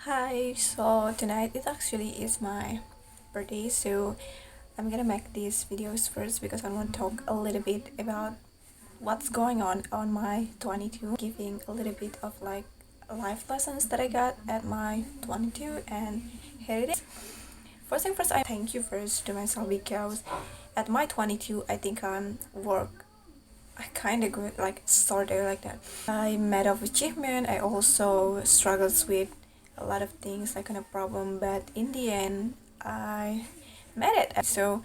Hi, so tonight it actually is my birthday, so I'm gonna make these videos first because I want to talk a little bit about what's going on my 22, giving a little bit of like life lessons that I got at my 22, and here it is. First thing first, I thank you first to myself because at my 22, I think I'm work I kind of good, like started like that. I made of achievement. I also struggles with a lot of things, like kind of problem, but in the end, I made it. So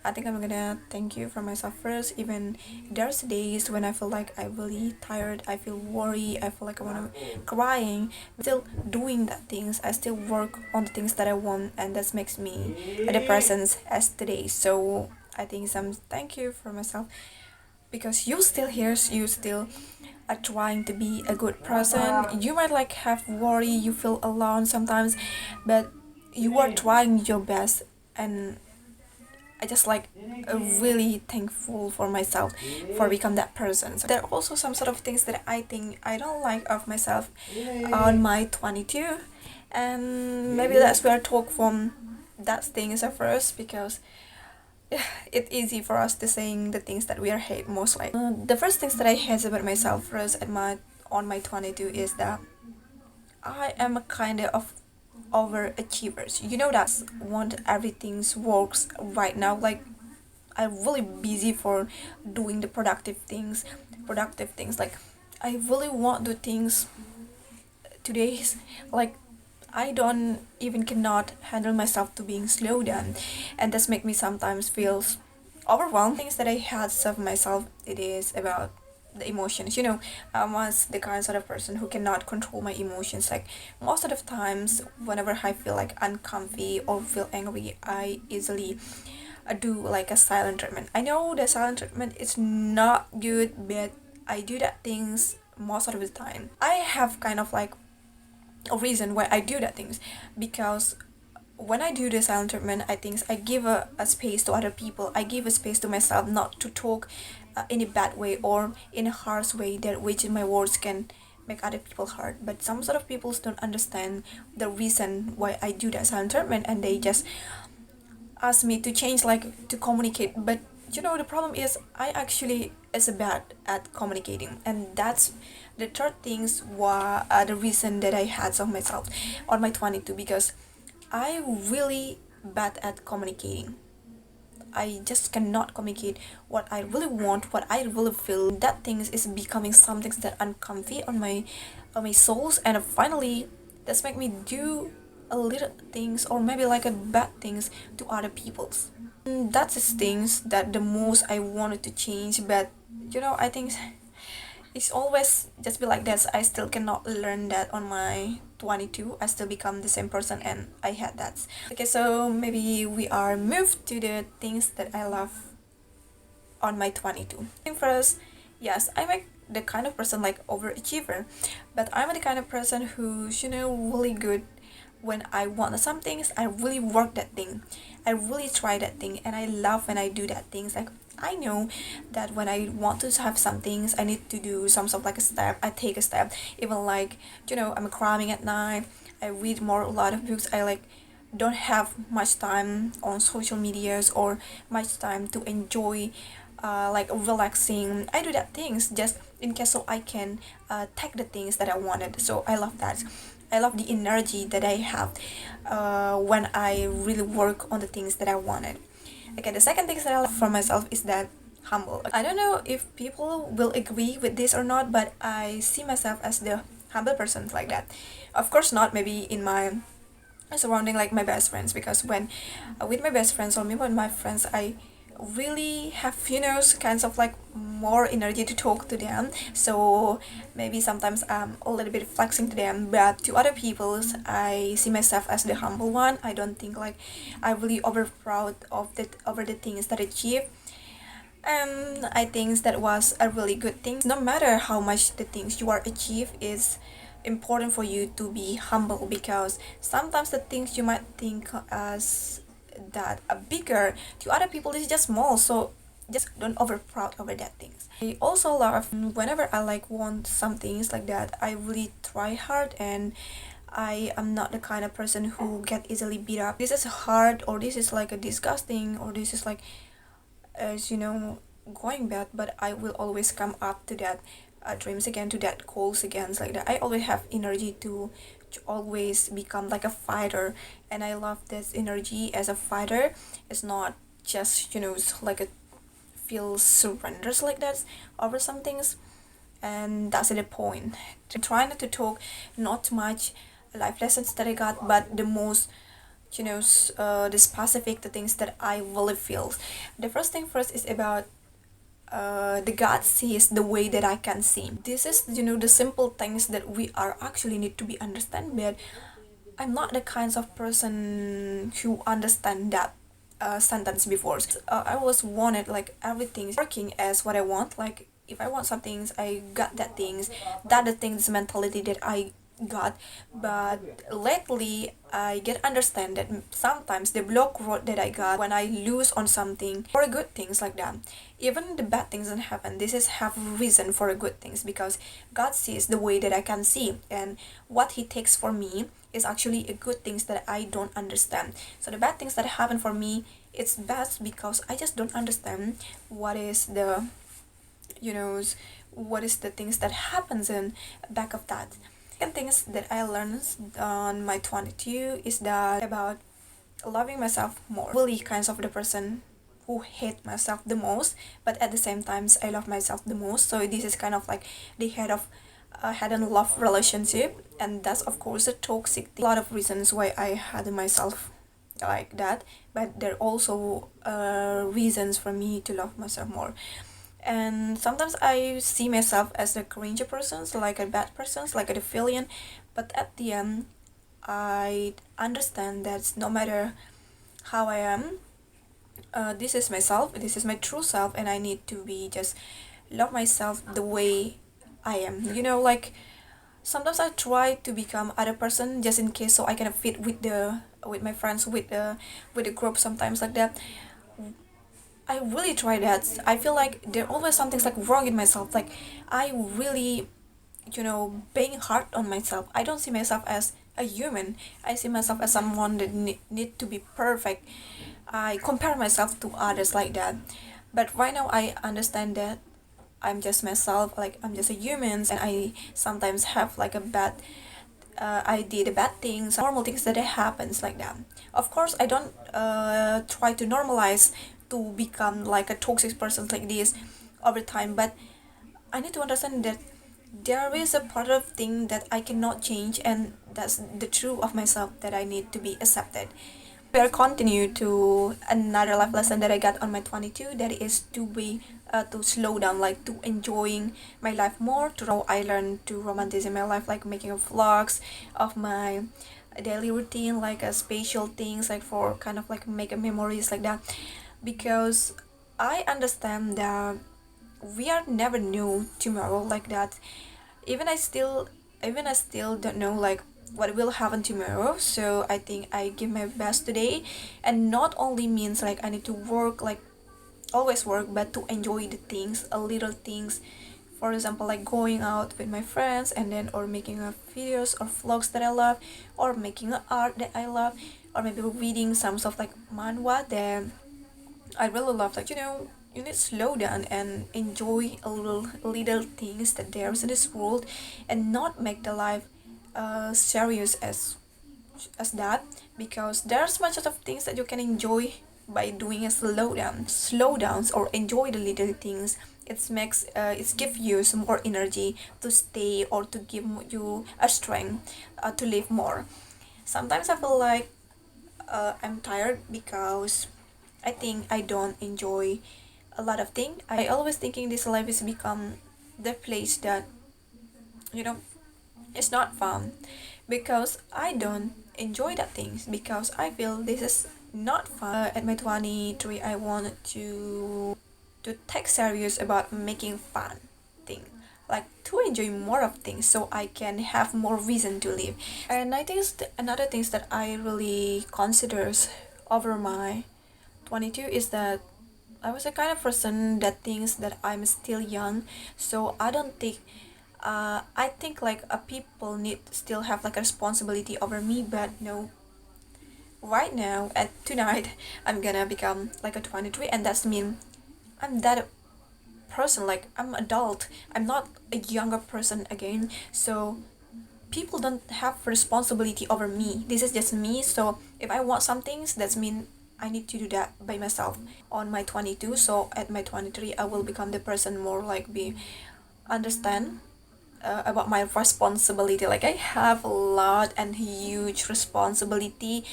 I think I'm gonna thank you for myself first. Even there's days when I feel like I'm really tired, I feel worried, I feel like I wanna crying. Still doing that things. I still work on the things that I want, and that makes me the person as today. So I think some thank you for myself because you still here, you still are trying to be a good person. You might like have worry, you feel alone sometimes, but you are trying your best, and I just like really thankful for myself for become that person. So there are also some sort of things that I think I don't like of myself on my 22, and maybe that's where I talk from that things at first because it's easy for us to saying the things that we are hate most like. The first things that I hate about myself first at my on my 22 is that I am a kind of overachievers. You know that want everything's works right now. Like I'm really busy for doing the productive things. Like I really want the things today's like I don't even cannot handle myself to being slowed down, and this make me sometimes feel overwhelmed. Things that I had of myself, it is about the emotions. I was the kind sort of person who cannot control my emotions. Like most of the times, whenever I feel like uncomfy or feel angry, I easily do like a silent treatment. I know the silent treatment is not good, but I do that things most of the time. I have kind of like a reason why I do that things because when I do the silent treatment, I think I give a space to other people. I give a space to myself not to talk in a bad way or in a harsh way that which my words can make other people hurt. But some sort of people don't understand the reason why I do that silent treatment, and they just ask me to change, like to communicate. But the problem is I actually is bad at communicating, and that's the third things were the reason that I had of myself on my 22 because I really bad at communicating. I just cannot communicate what I really want, what I really feel. That things is becoming something that uncomfy on my souls, and finally that's make me do a little things or maybe like a bad things to other people's. That's the things that the most I wanted to change, but I think it's always just be like that. I still cannot learn that on my 22. I still become the same person, and I had that. Okay, so maybe we are moved to the things that I love on my 22. First, yes, I'm like the kind of person like overachiever, but I'm the kind of person who's really good when I want some things. I really work that thing, I really try that thing, and I love when I do that things. Like I know that when I want to have some things, I need to do some sort of like a step. I take a step, even like I'm cramming at night. I read more a lot of books. I like don't have much time on social medias or much time to enjoy like relaxing. I do that things just in case so I can take the things that I wanted. So I love that. I love the energy that I have when I really work on the things that I wanted. Okay, the second thing that I love from myself is that humble. I don't know if people will agree with this or not, but I see myself as the humble person like that. Of course not maybe in my surrounding like my best friends, because when with my best friends or me with my friends, I really have kinds of like more energy to talk to them. So maybe sometimes I'm a little bit flexing to them, but to other people's I see myself as the humble one. I don't think like I really over proud of the over the things that I achieve. And I think that was a really good thing. No matter how much the things you are achieve is important for you to be humble, because sometimes the things you might think as that are bigger to other people is just small. So just don't over proud over that things. I also love whenever I like want some things like that, I really try hard, and I am not the kind of person who get easily beat up. This is hard, or this is like a disgusting, or this is like, as you know, going bad, but I will always come up to that dreams again, to that goals again. Like that, I always have energy to always become like a fighter, and I love this energy as a fighter. It's not just, you know, it's like a feel surrenders like that over some things, and that's the point. To try not to talk not much life lessons that I got, but the most, you know, the specific the things that I really feel. The first thing first is about the God sees the way that I can see. This is, you know, the simple things that we are actually need to be understand. But I'm not the kinds of person who understand that sentence before. I was wanted like everything working as what I want. Like if I want some things, I got that things. That the things mentality that I got. But lately I get understand that sometimes the block road that I got when I lose on something for good things like that, even the bad things that happen, this is have reason for good things, because God sees the way that I can see, and what he takes for me is actually a good things that I don't understand. So the bad things that happen for me, it's bad because I just don't understand what is the, you know, what is the things that happens in back of that. Second things that I learned on my 22 is that about loving myself more. Really kinds of the person who hate myself the most, but at the same times I love myself the most. So this is kind of like the head of a head and love relationship, and that's of course a toxic thing. A lot of reasons why I had myself like that, but there are also reasons for me to love myself more. And sometimes I see myself as a cringy person, so like a bad person, like a villain, but at the end I understand that no matter how I am, this is myself, this is my true self, and I need to be just love myself the way I am, you know. Like sometimes I try to become other person just in case, so I can fit with my friends, with the group sometimes like that. I really try that. I feel like there always something's like wrong in myself. Like I really, you know, being hard on myself. I don't see myself as a human. I see myself as someone that need to be perfect. I compare myself to others like that. But right now I understand that I'm just myself, like I'm just a human, and I sometimes have like a bad I did bad things, normal things that happens like that. Of course, I don't try to normalize to become like a toxic person like this over time, but I need to understand that there is a part of thing that I cannot change, and that's the truth of myself that I need to be accepted. We'll continue to another life lesson that I got on my 22, that is to be to slow down, like to enjoying my life more. To how I learned to romanticize my life, like making vlogs of my daily routine, like spatial things, like for kind of like make memories like that, because I understand that we are never know tomorrow like that. even i still Even I still don't know like what will happen tomorrow, so I think I give my best today, and not only means like I need to work, like always work, but to enjoy the things, a little things. For example, like going out with my friends, and then or making a videos or vlogs that I love, or making a art that I love, or maybe reading some stuff like manhwa that I really love. Like, you know, you need to slow down and enjoy a little things that there's in this world, and not make the life serious as that, because there's much of things that you can enjoy by doing a slow downs, or enjoy the little things. It give you some more energy to stay, or to give you a strength to live more. Sometimes I feel like I'm tired because I think I don't enjoy a lot of things. I always thinking this life is become the place that, you know, it's not fun, because I don't enjoy that things, because I feel this is not fun. At my 23, I wanted to take serious about making fun thing, like to enjoy more of things, so I can have more reason to live. And I think another things that I really considers over my 22 is that I was a kind of person that thinks that I'm still young, so I don't think I think like people need still have like a responsibility over me, but no, right now at tonight I'm gonna become like a 23, and that's mean I'm that person, like I'm adult, I'm not a younger person again. So people don't have responsibility over me, this is just me. So if I want some things, that's mean I need to do that by myself on my 22. So at my 23 I will become the person more like be understand about my responsibility. Like I have a lot and huge responsibility,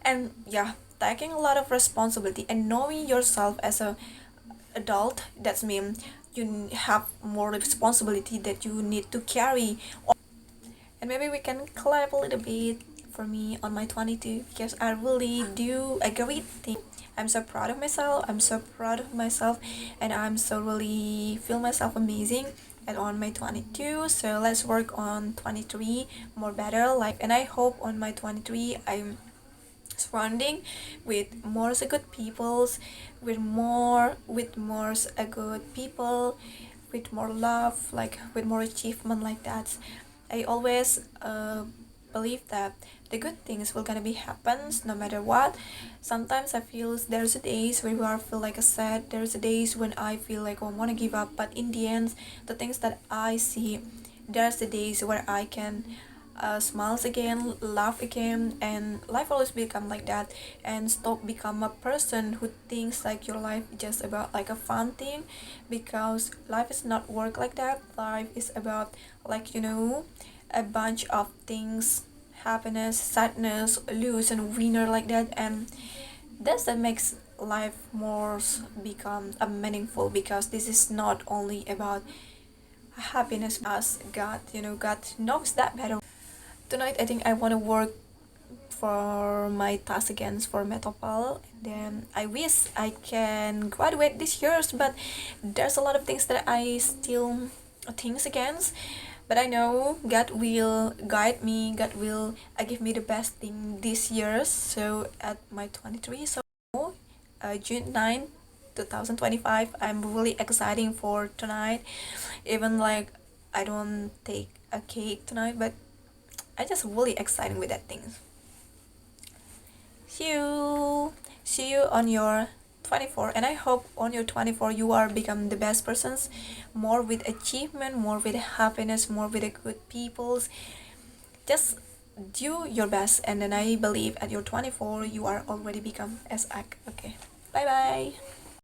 and yeah, taking a lot of responsibility and knowing yourself as a adult, that's mean you have more responsibility that you need to carry. And maybe we can clap a little bit for me on my 22, because I really do a great thing. I'm so proud of myself, I'm so proud of myself, and I'm so really feel myself amazing and on my 22. So let's work on 23 more better life, and I hope on my 23 I'm surrounding with more good peoples, with more good people, with more love, like with more achievement like that. I always believe that the good things will gonna be happens no matter what. Sometimes I feel there's a days where I feel like a sad, there's a days when I feel like I want to give up, but in the end the things that I see, there's the days where I can smiles again, laugh again, and life always become like that. And stop become a person who thinks like your life is just about like a fun thing, because life is not work like that. Life is about like a bunch of things, happiness, sadness, lose and winner like that. And that's that makes life more become a meaningful, because this is not only about happiness. As God, God knows that better. Tonight I think I want to work for my task again for Metropole. Then I wish I can graduate this year, but there's a lot of things that I still think against. But I know God will guide me, God will give me the best thing this year. So at my 23, so June 9, 2025, I'm really exciting for tonight. Even like I don't take a cake tonight, but I just really excited with that thing. See you. See you on your 24, and I hope on your 24 you are become the best persons, more with achievement, more with happiness, more with the good peoples. Just do your best, and then I believe at your 24 you are already become as act. Okay. Bye bye.